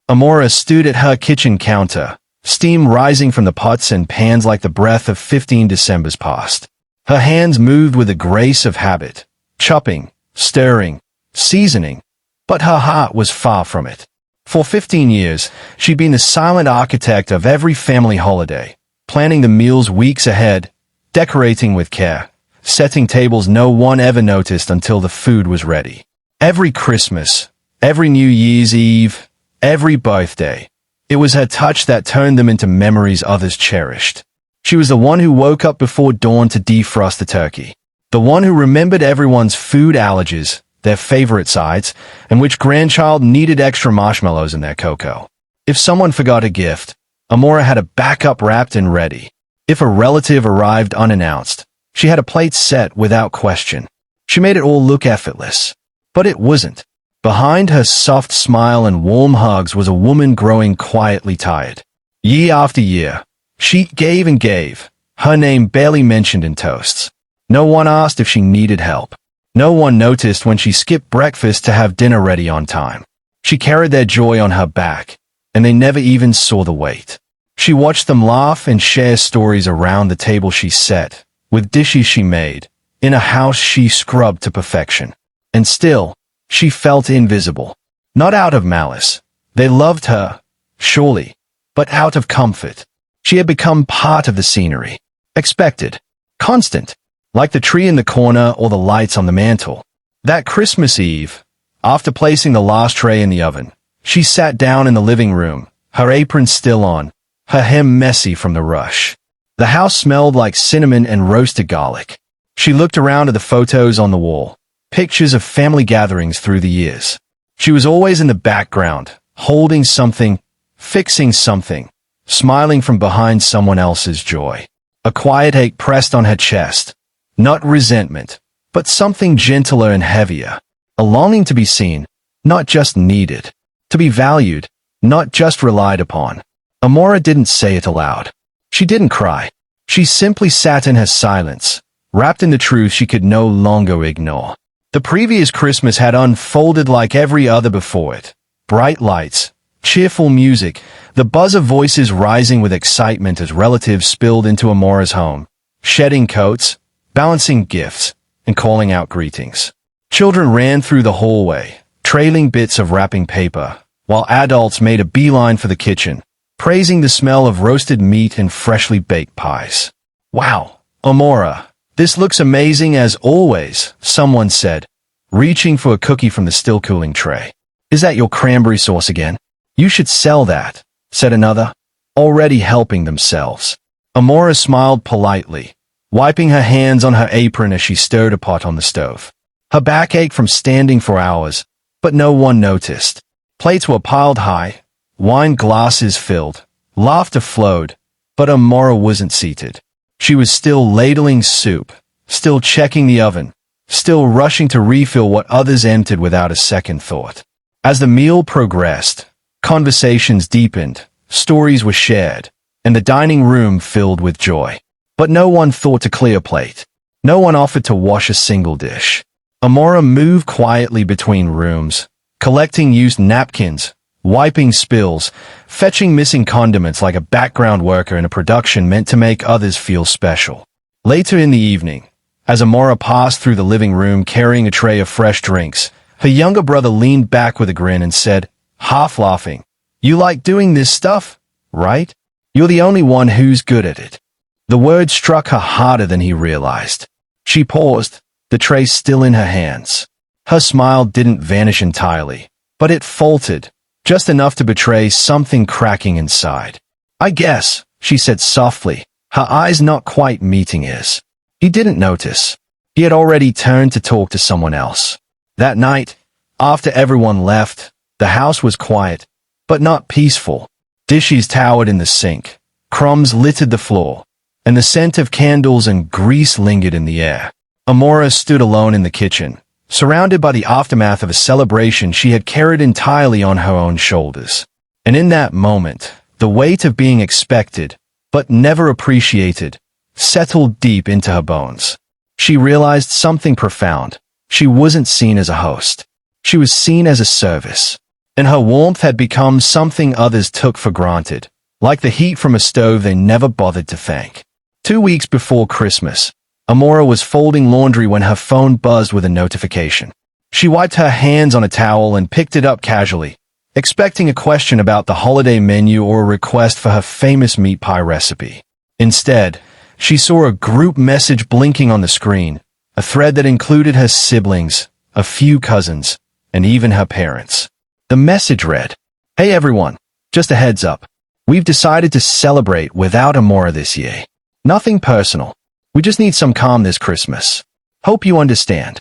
Amara stood at her kitchen counter, steam rising from the pots and pans like the breath of 15 Decembers past. Her hands moved with the grace of habit, chopping, stirring, seasoning, but her heart was far from it. For 15 years, she'd been the silent architect of every family holiday, planning the meals weeks ahead, decorating with care, setting tables no one ever noticed until the food was ready. Every Christmas, every New Year's Eve, every birthday, it was her touch that turned them into memories others cherished. She was the one who woke up before dawn to defrost the turkey, the one who remembered everyone's food allergies, their favorite sides, and which grandchild needed extra marshmallows in their cocoa. If someone forgot a gift, Amara had a backup wrapped and ready. If a relative arrived unannounced, she had a plate set without question. She made it all look effortless. But it wasn't. Behind her soft smile and warm hugs was a woman growing quietly tired. Year after year, she gave and gave, her name barely mentioned in toasts. No one asked if she needed help. No one noticed when she skipped breakfast to have dinner ready on time. She carried their joy on her back, and they never even saw the weight. She watched them laugh and share stories around the table she set, with dishes she made, in a house she scrubbed to perfection. And still, she felt invisible. Not out of malice. They loved her, surely, but out of comfort. She had become part of the scenery. Expected. Constant. Like the tree in the corner or the lights on the mantel. That Christmas Eve, after placing the last tray in the oven, she sat down in the living room, her apron still on, her hair messy from the rush. The house smelled like cinnamon and roasted garlic. She looked around at the photos on the wall. Pictures of family gatherings through the years. She was always in the background, holding something, fixing something, smiling from behind someone else's joy. A quiet ache pressed on her chest. Not resentment, but something gentler and heavier. A longing to be seen, not just needed. To be valued, not just relied upon. Amara didn't say it aloud. She didn't cry. She simply sat in her silence, wrapped in the truth she could no longer ignore. The previous Christmas had unfolded like every other before it. Bright lights, cheerful music, the buzz of voices rising with excitement as relatives spilled into Amara's home, shedding coats, balancing gifts, and calling out greetings. Children ran through the hallway, trailing bits of wrapping paper, while adults made a beeline for the kitchen, praising the smell of roasted meat and freshly baked pies. Wow, Amara, this looks amazing as always, someone said, reaching for a cookie from the still-cooling tray. Is that your cranberry sauce again? You should sell that, said another, already helping themselves. Amara smiled politely, wiping her hands on her apron as she stirred a pot on the stove. Her back ached from standing for hours, but no one noticed. Plates were piled high, wine glasses filled, laughter flowed, but Amara wasn't seated. She was still ladling soup, still checking the oven, still rushing to refill what others emptied without a second thought. As the meal progressed, conversations deepened, stories were shared, and the dining room filled with joy. But no one thought to clear a plate. No one offered to wash a single dish. Amara moved quietly between rooms, collecting used napkins, wiping spills, fetching missing condiments like a background worker in a production meant to make others feel special. Later in the evening, as Amara passed through the living room carrying a tray of fresh drinks, her younger brother leaned back with a grin and said, half laughing, "You like doing this stuff, right? You're the only one who's good at it." The word struck her harder than he realized. She paused, the tray still in her hands. Her smile didn't vanish entirely, but it faltered, just enough to betray something cracking inside. "I guess," she said softly, her eyes not quite meeting his. He didn't notice. He had already turned to talk to someone else. That night, after everyone left, the house was quiet, but not peaceful. Dishes towered in the sink, crumbs littered the floor, and the scent of candles and grease lingered in the air. Amara stood alone in the kitchen, surrounded by the aftermath of a celebration she had carried entirely on her own shoulders. And in that moment, the weight of being expected, but never appreciated, settled deep into her bones. She realized something profound. She wasn't seen as a host. She was seen as a service. and her warmth had become something others took for granted, like the heat from a stove they never bothered to thank. 2 weeks before Christmas, Amara was folding laundry when her phone buzzed with a notification. She wiped her hands on a towel and picked it up casually, expecting a question about the holiday menu or a request for her famous meat pie recipe. Instead, she saw a group message blinking on the screen, a thread that included her siblings, a few cousins, and even her parents. The message read, "Hey everyone, just a heads up. We've decided to celebrate without Amara this year. Nothing personal. We just need some calm this Christmas. Hope you understand."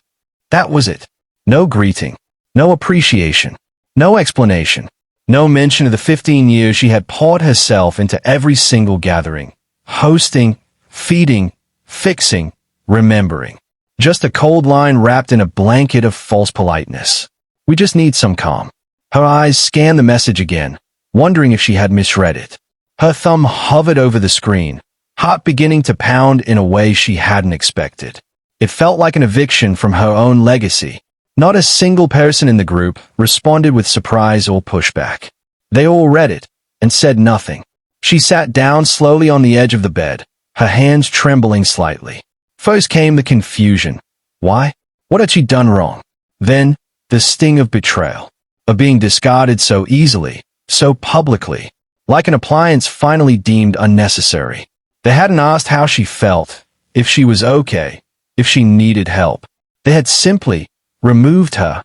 That was it. No greeting. No appreciation. No explanation. No mention of the 15 years she had poured herself into every single gathering. Hosting, feeding, fixing, remembering. Just a cold line wrapped in a blanket of false politeness. "We just need some calm." Her eyes scanned the message again, wondering if she had misread it. Her thumb hovered over the screen, heart beginning to pound in a way she hadn't expected. It felt like an eviction from her own legacy. Not a single person in the group responded with surprise or pushback. They all read it and said nothing. She sat down slowly on the edge of the bed, her hands trembling slightly. First came the confusion. Why? What had she done wrong? Then, the sting of betrayal, of being discarded so easily, so publicly, like an appliance finally deemed unnecessary. They hadn't asked how she felt, if she was okay, if she needed help. They had simply removed her.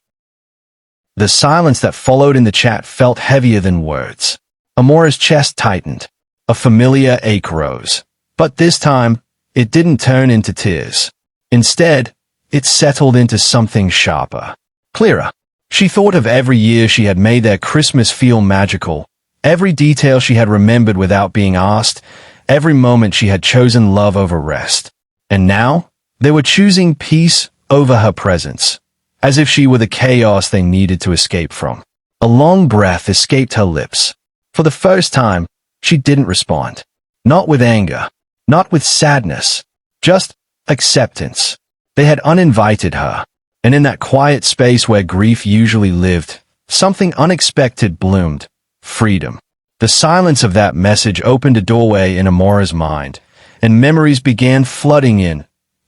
The silence that followed in the chat felt heavier than words. Amara's chest tightened. A familiar ache rose. But this time, it didn't turn into tears. Instead, it settled into something sharper, clearer. She thought of every year she had made their Christmas feel magical, every detail she had remembered without being asked, every moment she had chosen love over rest. And now, they were choosing peace over her presence, as if she were the chaos they needed to escape from. A long breath escaped her lips. For the first time, she didn't respond. Not with anger, not with sadness, just acceptance. They had uninvited her, and in that quiet space where grief usually lived, something unexpected bloomed: freedom. The silence of that message opened a doorway in Amara's mind, and memories began flooding in,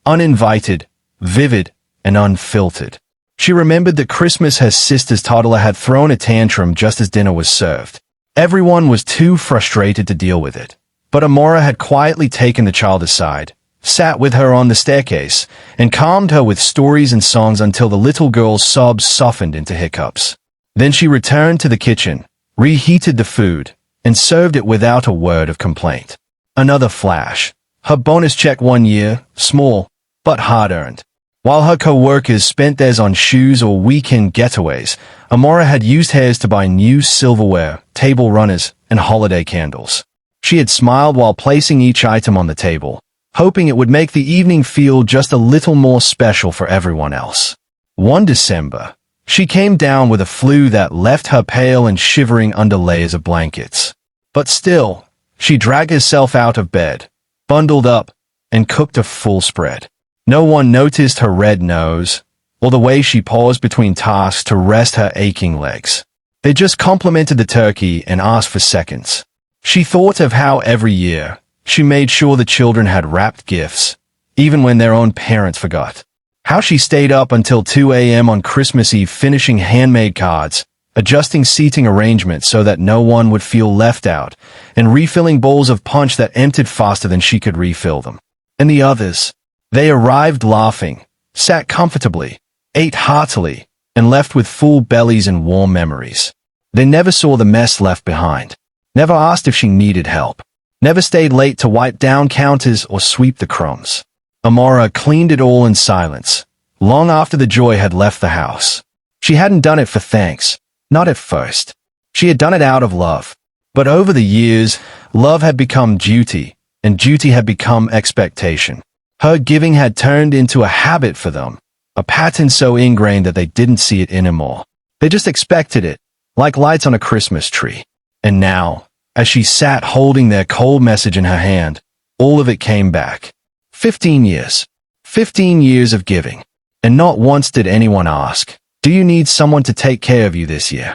uninvited, vivid, and unfiltered. She remembered that Christmas her sister's toddler had thrown a tantrum just as dinner was served. Everyone was too frustrated to deal with it, but Amara had quietly taken the child aside, sat with her on the staircase, and calmed her with stories and songs until the little girl's sobs softened into hiccups. Then she returned to the kitchen, reheated the food, and served it without a word of complaint. Another flash. Her bonus check one year, small, but hard-earned. While her co-workers spent theirs on shoes or weekend getaways, Amara had used hers to buy new silverware, table runners, and holiday candles. She had smiled while placing each item on the table, hoping it would make the evening feel just a little more special for everyone else. One December, she came down with a flu that left her pale and shivering under layers of blankets. But still, she dragged herself out of bed, bundled up, and cooked a full spread. No one noticed her red nose, or the way she paused between tasks to rest her aching legs. They just complimented the turkey and asked for seconds. She thought of how every year, she made sure the children had wrapped gifts, even when their own parents forgot. How she stayed up until 2 a.m. on Christmas Eve finishing handmade cards, adjusting seating arrangements so that no one would feel left out, and refilling bowls of punch that emptied faster than she could refill them. And the others, they arrived laughing, sat comfortably, ate heartily, and left with full bellies and warm memories. They never saw the mess left behind, never asked if she needed help, never stayed late to wipe down counters or sweep the crumbs. Amara cleaned it all in silence, long after the joy had left the house. She hadn't done it for thanks, not at first. She had done it out of love. But over the years, love had become duty, and duty had become expectation. Her giving had turned into a habit for them, a pattern so ingrained that they didn't see it anymore. They just expected it, like lights on a Christmas tree. And now, as she sat holding their cold message in her hand, all of it came back. 15 years. 15 years of giving. And not once did anyone ask, "Do you need someone to take care of you this year?"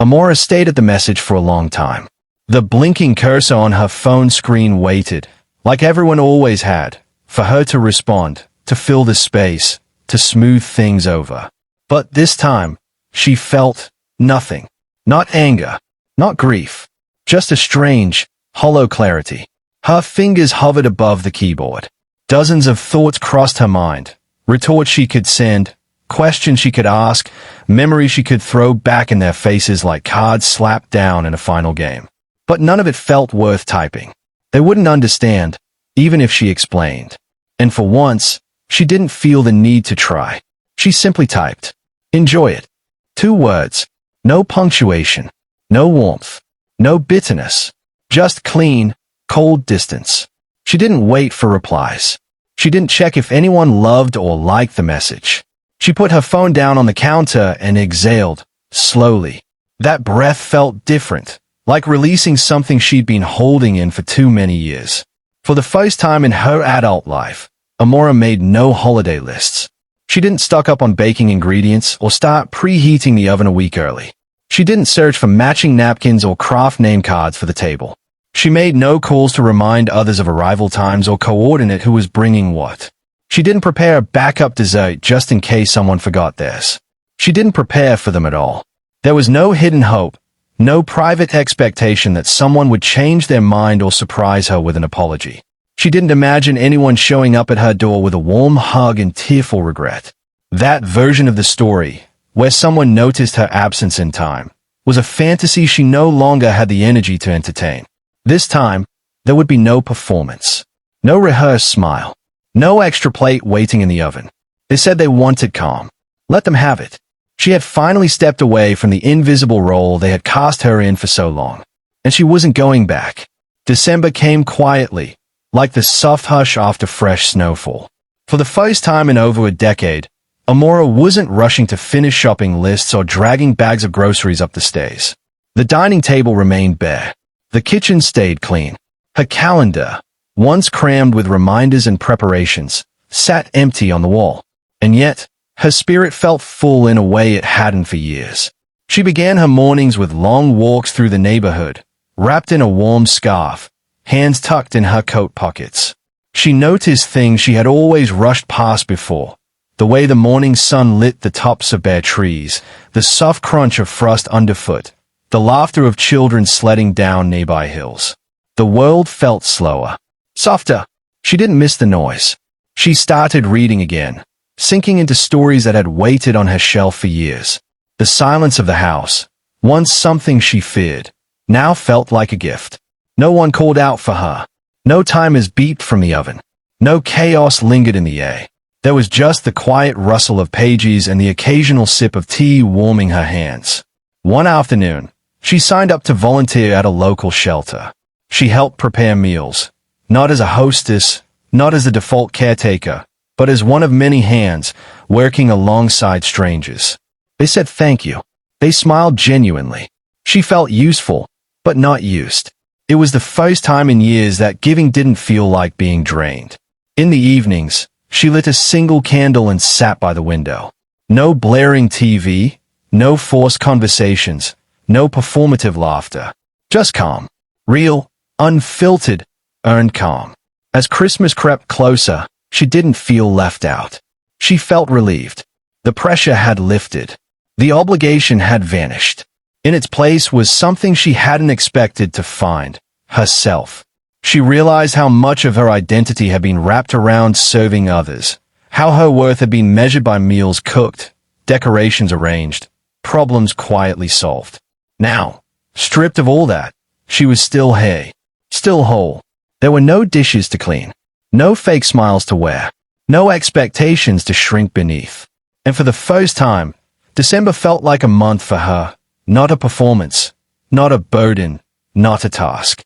Amara stayed at the message for a long time. The blinking cursor on her phone screen waited, like everyone always had, for her to respond, to fill the space, to smooth things over. But this time, she felt nothing. Not anger, not grief, just a strange, hollow clarity. Her fingers hovered above the keyboard. Dozens of thoughts crossed her mind, retorts she could send, questions she could ask, memories she could throw back in their faces like cards slapped down in a final game. But none of it felt worth typing. They wouldn't understand, even if she explained. And for once, she didn't feel the need to try. She simply typed, "Enjoy it." 2 words. No punctuation. No warmth. No bitterness. Just clean, cold distance. She didn't wait for replies. She didn't check if anyone loved or liked the message. She put her phone down on the counter and exhaled, slowly. That breath felt different, like releasing something she'd been holding in for too many years. For the first time in her adult life, Amara made no holiday lists. She didn't stock up on baking ingredients or start preheating the oven a week early. She didn't search for matching napkins or craft name cards for the table. She made no calls to remind others of arrival times or coordinate who was bringing what. She didn't prepare a backup dessert just in case someone forgot theirs. She didn't prepare for them at all. There was no hidden hope, no private expectation that someone would change their mind or surprise her with an apology. She didn't imagine anyone showing up at her door with a warm hug and tearful regret. That version of the story, where someone noticed her absence in time, was a fantasy she no longer had the energy to entertain. This time, there would be no performance, no rehearsed smile, no extra plate waiting in the oven. They said they wanted calm. Let them have it. She had finally stepped away from the invisible role they had cast her in for so long, and she wasn't going back. December came quietly, like the soft hush after fresh snowfall. For the first time in over a decade, Amara wasn't rushing to finish shopping lists or dragging bags of groceries up the stairs. The dining table remained bare. The kitchen stayed clean. Her calendar, once crammed with reminders and preparations, sat empty on the wall. And yet, her spirit felt full in a way it hadn't for years. She began her mornings with long walks through the neighborhood, wrapped in a warm scarf, hands tucked in her coat pockets. She noticed things she had always rushed past before. The way the morning sun lit the tops of bare trees, the soft crunch of frost underfoot, the laughter of children sledding down nearby hills. The world felt slower, softer. She didn't miss the noise. She started reading again, sinking into stories that had waited on her shelf for years. The silence of the house, once something she feared, now felt like a gift. No one called out for her. No timers beeped from the oven. No chaos lingered in the air. There was just the quiet rustle of pages and the occasional sip of tea warming her hands. One afternoon, she signed up to volunteer at a local shelter. She helped prepare meals, not as a hostess, not as the default caretaker, but as one of many hands working alongside strangers. They said thank you. They smiled genuinely. She felt useful, but not used. It was the first time in years that giving didn't feel like being drained. In the evenings, she lit a single candle and sat by the window. No blaring TV, no forced conversations, no performative laughter. Just calm. Real, unfiltered, earned calm. As Christmas crept closer, she didn't feel left out. She felt relieved. The pressure had lifted. The obligation had vanished. In its place was something she hadn't expected to find, herself. She realized how much of her identity had been wrapped around serving others, how her worth had been measured by meals cooked, decorations arranged, problems quietly solved. Now, stripped of all that, she was still hay, still whole. There were no dishes to clean, no fake smiles to wear, no expectations to shrink beneath. And for the first time, December felt like a month for her. Not a performance, not a burden, not a task.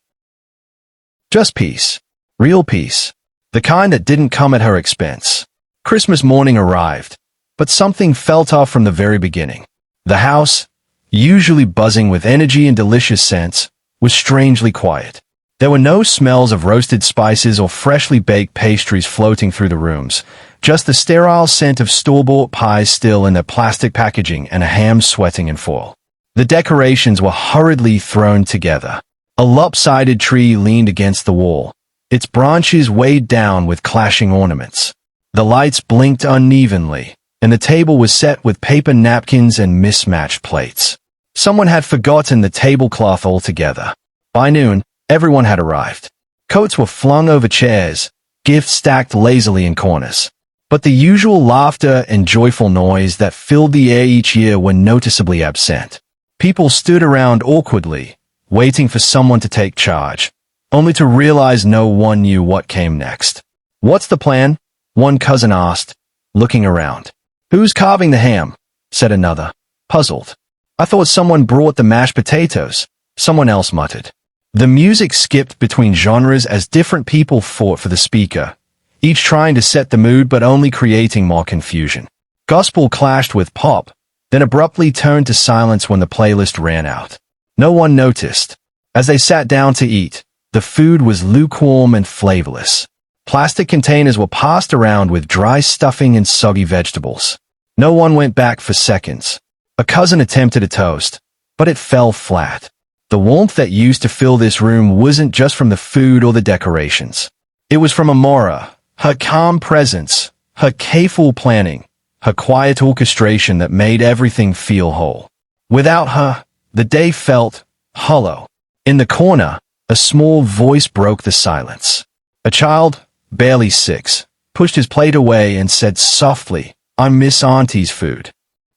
Just peace. Real peace. The kind that didn't come at her expense. Christmas morning arrived, but something felt off from the very beginning. The house, usually buzzing with energy and delicious scents, was strangely quiet. There were no smells of roasted spices or freshly baked pastries floating through the rooms, just the sterile scent of store-bought pies still in their plastic packaging and a ham sweating in foil. The decorations were hurriedly thrown together. A lopsided tree leaned against the wall, its branches weighed down with clashing ornaments. The lights blinked unevenly, and the table was set with paper napkins and mismatched plates. Someone had forgotten the tablecloth altogether. By noon, everyone had arrived. Coats were flung over chairs, gifts stacked lazily in corners. But the usual laughter and joyful noise that filled the air each year were noticeably absent. People stood around awkwardly, waiting for someone to take charge, only to realize no one knew what came next. "What's the plan?" one cousin asked, looking around. "Who's carving the ham?" said another, puzzled. "I thought someone brought the mashed potatoes," someone else muttered. The music skipped between genres as different people fought for the speaker, each trying to set the mood but only creating more confusion. Gospel clashed with pop, then abruptly turned to silence when the playlist ran out. No one noticed. As they sat down to eat, the food was lukewarm and flavorless. Plastic containers were passed around with dry stuffing and soggy vegetables. No one went back for seconds. A cousin attempted a toast, but it fell flat. The warmth that used to fill this room wasn't just from the food or the decorations. It was from Amara, her calm presence, her careful planning, her quiet orchestration that made everything feel whole. Without her, the day felt hollow. In the corner, a small voice broke the silence. A child, barely 6, pushed his plate away and said softly, "I miss Auntie's food."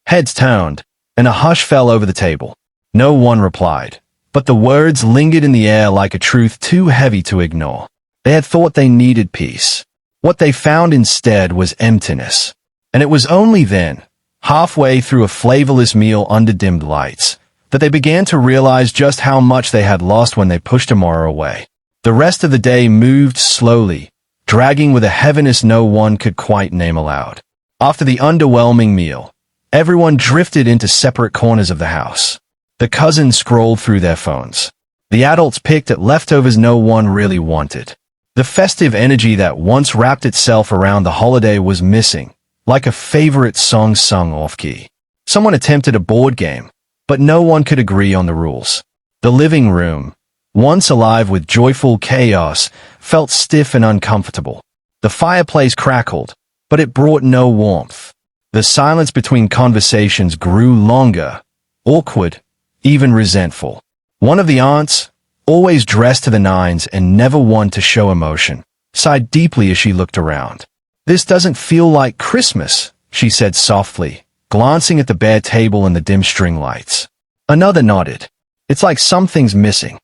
Heads turned, and a hush fell over the table. No one replied, but the words lingered in the air like a truth too heavy to ignore. They had thought they needed peace. What they found instead was emptiness. And it was only then, halfway through a flavorless meal under dimmed lights, that they began to realize just how much they had lost when they pushed Amara away. The rest of the day moved slowly, dragging with a heaviness no one could quite name aloud. After the underwhelming meal, everyone drifted into separate corners of the house. The cousins scrolled through their phones. The adults picked at leftovers no one really wanted. The festive energy that once wrapped itself around the holiday was missing, like a favorite song sung off-key. Someone attempted a board game, but no one could agree on the rules. The living room, once alive with joyful chaos, felt stiff and uncomfortable. The fireplace crackled, but it brought no warmth. The silence between conversations grew longer, awkward, even resentful. One of the aunts, always dressed to the nines and never one to show emotion, sighed deeply as she looked around. "This doesn't feel like Christmas," she said softly, glancing at the bare table and the dim string lights. Another nodded. "It's like something's missing."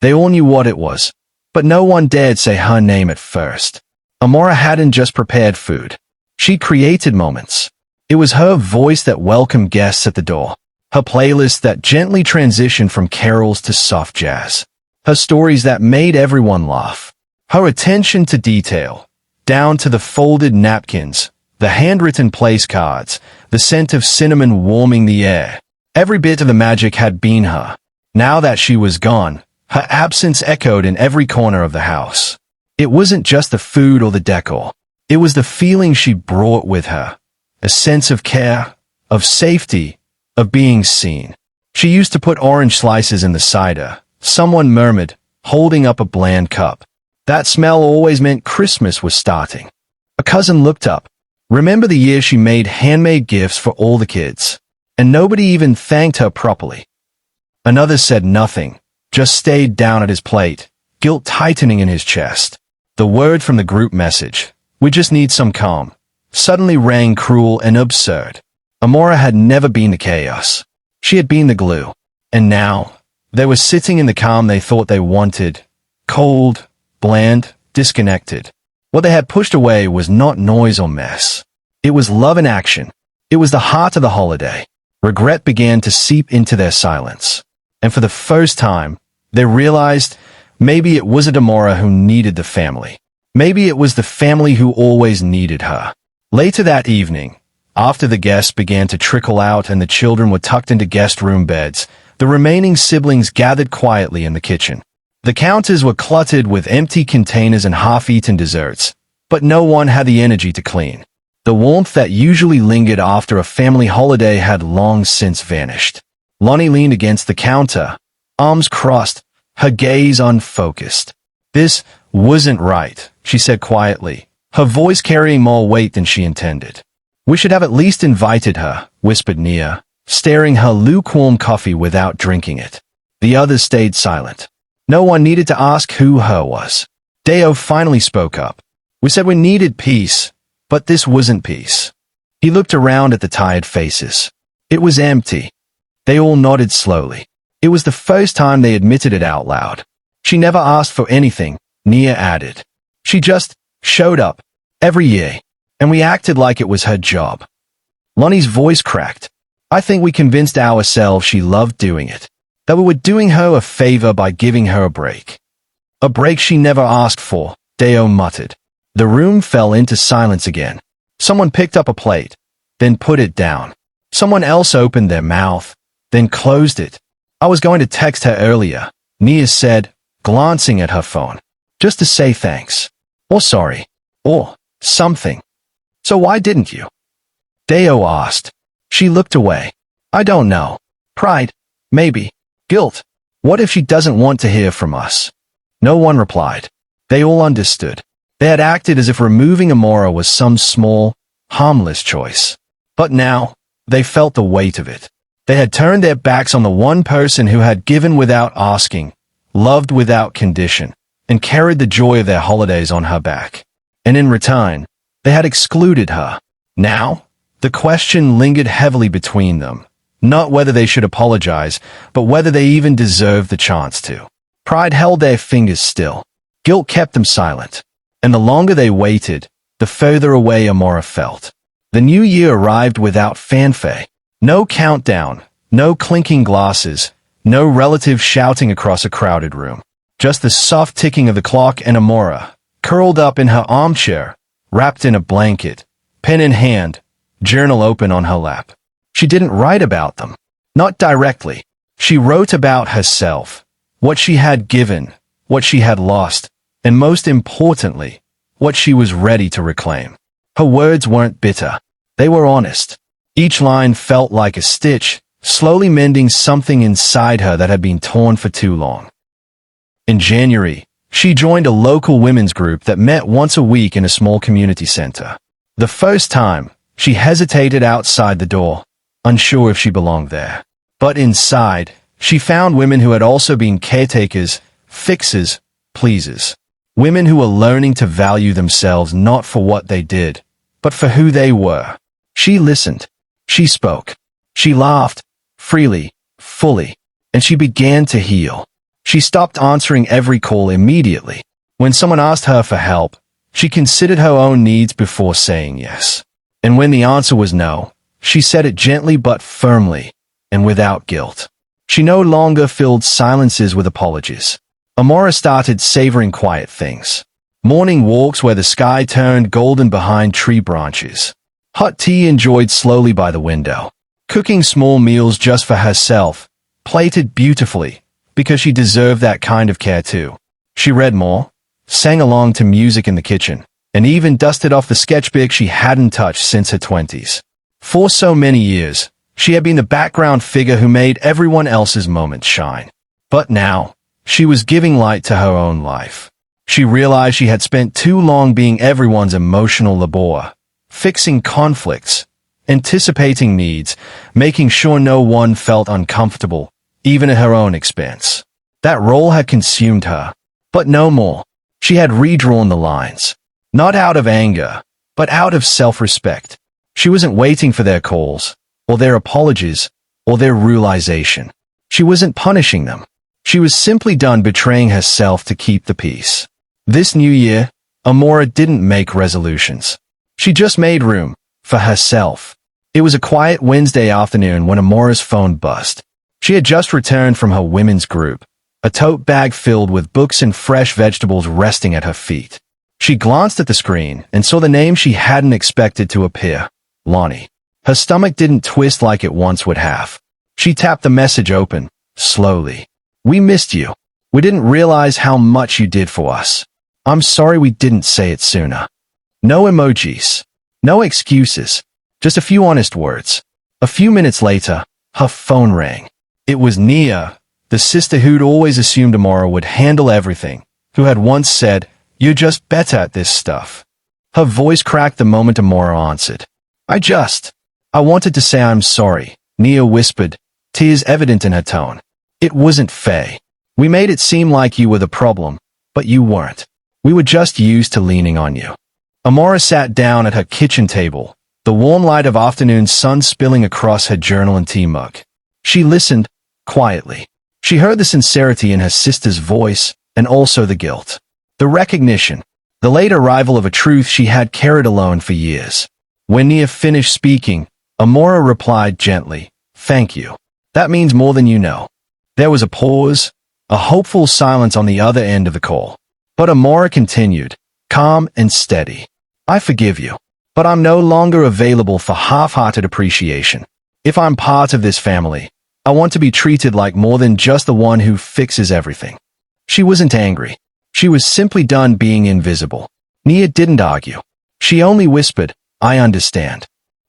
They all knew what it was, but no one dared say her name at first. Amara hadn't just prepared food. She created moments. It was her voice that welcomed guests at the door, her playlist that gently transitioned from carols to soft jazz, her stories that made everyone laugh, her attention to detail, down to the folded napkins, the handwritten place cards, the scent of cinnamon warming the air. Every bit of the magic had been her. Now that she was gone, her absence echoed in every corner of the house. It wasn't just the food or the decor. It was the feeling she brought with her, a sense of care, of safety, of being seen. She used to put orange slices in the cider, someone murmured, holding up a bland cup. That smell always meant Christmas was starting. A cousin looked up. Remember the year she made handmade gifts for all the kids, and nobody even thanked her properly? Another said nothing, just stayed down at his plate, guilt tightening in his chest. The word from the group message, "We just need some calm," suddenly rang cruel and absurd. Amara had never been the chaos. She had been the glue. And now, they were sitting in the calm they thought they wanted, cold, bland, disconnected. What they had pushed away was not noise or mess. It was love in action. It was the heart of the holiday. Regret began to seep into their silence. And for the first time, they realized maybe it wasn't Amara who needed the family. Maybe it was the family who always needed her. Later that evening, after the guests began to trickle out and the children were tucked into guest room beds, the remaining siblings gathered quietly in the kitchen. The counters were cluttered with empty containers and half-eaten desserts, but no one had the energy to clean. The warmth that usually lingered after a family holiday had long since vanished. Lonnie leaned against the counter, arms crossed, her gaze unfocused. "This wasn't right," she said quietly, her voice carrying more weight than she intended. "We should have at least invited her," whispered Nia, stirring her lukewarm coffee without drinking it. The others stayed silent. No one needed to ask who her was. Deo finally spoke up. "We said we needed peace, but this wasn't peace." He looked around at the tired faces. It was empty. They all nodded slowly. It was the first time they admitted it out loud. "She never asked for anything," Nia added. "She just showed up every year, and we acted like it was her job." Lonnie's voice cracked. "I think we convinced ourselves she loved doing it, that we were doing her a favor by giving her a break." "A break she never asked for," Deo muttered. The room fell into silence again. Someone picked up a plate, then put it down. Someone else opened their mouth, then closed it. "I was going to text her earlier," Nia said, glancing at her phone, "just to say thanks. Or sorry. Or something." "So why didn't you?" Deo asked. She looked away. "I don't know. Pride, maybe. Guilt. What if she doesn't want to hear from us?" No one replied. They all understood. They had acted as if removing Amara was some small, harmless choice. But now, they felt the weight of it. They had turned their backs on the one person who had given without asking, loved without condition, and carried the joy of their holidays on her back. And in return, they had excluded her. Now, the question lingered heavily between them, not whether they should apologize, but whether they even deserved the chance to. Pride held their fingers still. Guilt kept them silent. And the longer they waited, the further away Amara felt. The new year arrived without fanfare. No countdown, no clinking glasses, no relative shouting across a crowded room. Just the soft ticking of the clock and Amara, curled up in her armchair, wrapped in a blanket, pen in hand, journal open on her lap. She didn't write about them. Not directly. She wrote about herself, what she had given, what she had lost, and most importantly, what she was ready to reclaim. Her words weren't bitter. They were honest. Each line felt like a stitch, slowly mending something inside her that had been torn for too long. In January, she joined a local women's group that met once a week in a small community center. The first time, she hesitated outside the door, unsure if she belonged there. But inside, she found women who had also been caretakers, fixers, pleasers. Women who were learning to value themselves not for what they did, but for who they were. She listened. She spoke. She laughed, freely, fully, and she began to heal. She stopped answering every call immediately. When someone asked her for help, she considered her own needs before saying yes. And when the answer was no, she said it gently but firmly, and without guilt. She no longer filled silences with apologies. Amara started savoring quiet things. Morning walks where the sky turned golden behind tree branches. Hot tea enjoyed slowly by the window. Cooking small meals just for herself, plated beautifully, because she deserved that kind of care too. She read more, sang along to music in the kitchen, and even dusted off the sketchbook she hadn't touched since her 20s. For so many years, she had been the background figure who made everyone else's moments shine. But now, she was giving light to her own life. She realized she had spent too long being everyone's emotional laborer, fixing conflicts, anticipating needs, making sure no one felt uncomfortable, even at her own expense. That role had consumed her, but no more. She had redrawn the lines, not out of anger, but out of self-respect. She wasn't waiting for their calls, or their apologies, or their realization. She wasn't punishing them. She was simply done betraying herself to keep the peace. This new year, Amara didn't make resolutions. She just made room for herself. It was a quiet Wednesday afternoon when Amara's phone buzzed. She had just returned from her women's group, a tote bag filled with books and fresh vegetables resting at her feet. She glanced at the screen and saw the name she hadn't expected to appear, Lonnie. Her stomach didn't twist like it once would have. She tapped the message open, slowly. "We missed you. We didn't realize how much you did for us. I'm sorry we didn't say it sooner." No emojis. No excuses. Just a few honest words. A few minutes later, her phone rang. It was Nia, the sister who'd always assumed Amara would handle everything, who had once said, "You're just better at this stuff." Her voice cracked the moment Amara answered. I wanted to say I'm sorry," Nia whispered, tears evident in her tone. "It wasn't Faye. We made it seem like you were the problem, but you weren't. We were just used to leaning on you." Amara sat down at her kitchen table, the warm light of afternoon sun spilling across her journal and tea mug. She listened, quietly. She heard the sincerity in her sister's voice, and also the guilt. The recognition. The late arrival of a truth she had carried alone for years. When Nia finished speaking, Amara replied gently, "Thank you. That means more than you know." There was a pause, a hopeful silence on the other end of the call. But Amara continued, calm and steady. "I forgive you. But I'm no longer available for half-hearted appreciation. If I'm part of this family, I want to be treated like more than just the one who fixes everything." She wasn't angry. She was simply done being invisible. Nia didn't argue. She only whispered, "I understand."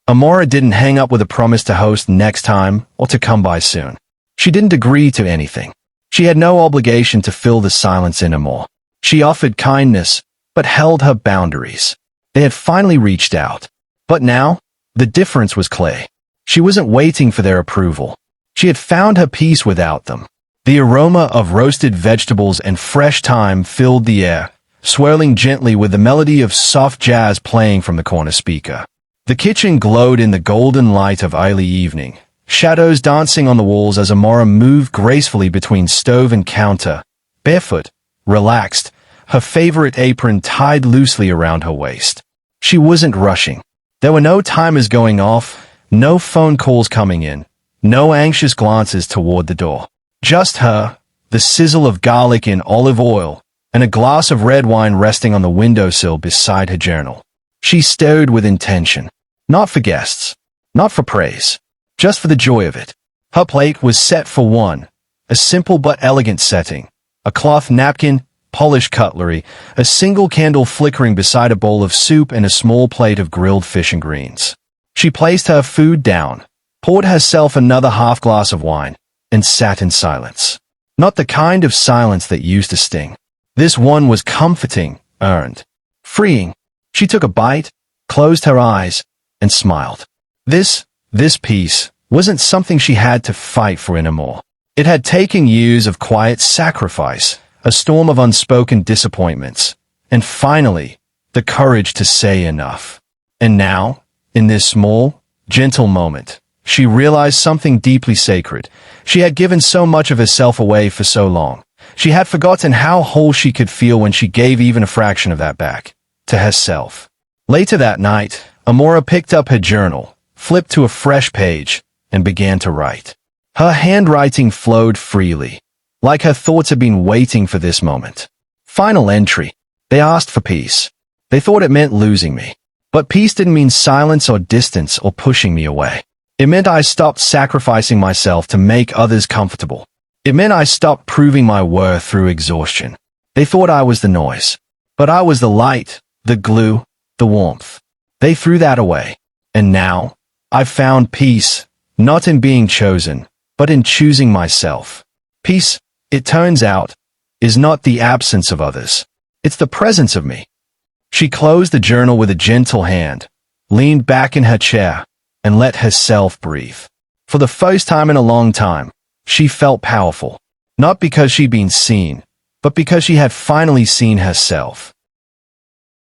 Amara didn't hang up with a promise to host next time or to come by soon. She didn't agree to anything. She had no obligation to fill the silence anymore. She offered kindness, but held her boundaries. They had finally reached out. But now, the difference was clear. She wasn't waiting for their approval. She had found her peace without them. The aroma of roasted vegetables and fresh thyme filled the air, swirling gently with the melody of soft jazz playing from the corner speaker. The kitchen glowed in the golden light of early evening, shadows dancing on the walls as Amara moved gracefully between stove and counter, barefoot, relaxed, her favorite apron tied loosely around her waist. She wasn't rushing. There were no timers going off, no phone calls coming in, no anxious glances toward the door. Just her, the sizzle of garlic in olive oil, and a glass of red wine resting on the windowsill beside her journal. She stared with intention. Not for guests. Not for praise. Just for the joy of it. Her plate was set for one. A simple but elegant setting. A cloth napkin, polished cutlery, a single candle flickering beside a bowl of soup and a small plate of grilled fish and greens. She placed her food down, poured herself another half glass of wine, and sat in silence. Not the kind of silence that used to sting. This one was comforting, earned, freeing. She took a bite, closed her eyes, and smiled. This peace wasn't something she had to fight for anymore. It had taken years of quiet sacrifice, a storm of unspoken disappointments, and finally, the courage to say enough. And now, in this small, gentle moment, she realized something deeply sacred. She had given so much of herself away for so long. She had forgotten how whole she could feel when she gave even a fraction of that back, to herself. Later that night, Amara picked up her journal, flipped to a fresh page, and began to write. Her handwriting flowed freely, like her thoughts had been waiting for this moment. Final entry. They asked for peace. They thought it meant losing me. But peace didn't mean silence or distance or pushing me away. It meant I stopped sacrificing myself to make others comfortable. It meant I stopped proving my worth through exhaustion. They thought I was the noise. But I was the light, the glue, the warmth. They threw that away. And now, I've found peace, not in being chosen, but in choosing myself. Peace, it turns out, is not the absence of others. It's the presence of me. She closed the journal with a gentle hand, leaned back in her chair, and let herself breathe. For the first time in a long time, she felt powerful. Not because she'd been seen, but because she had finally seen herself.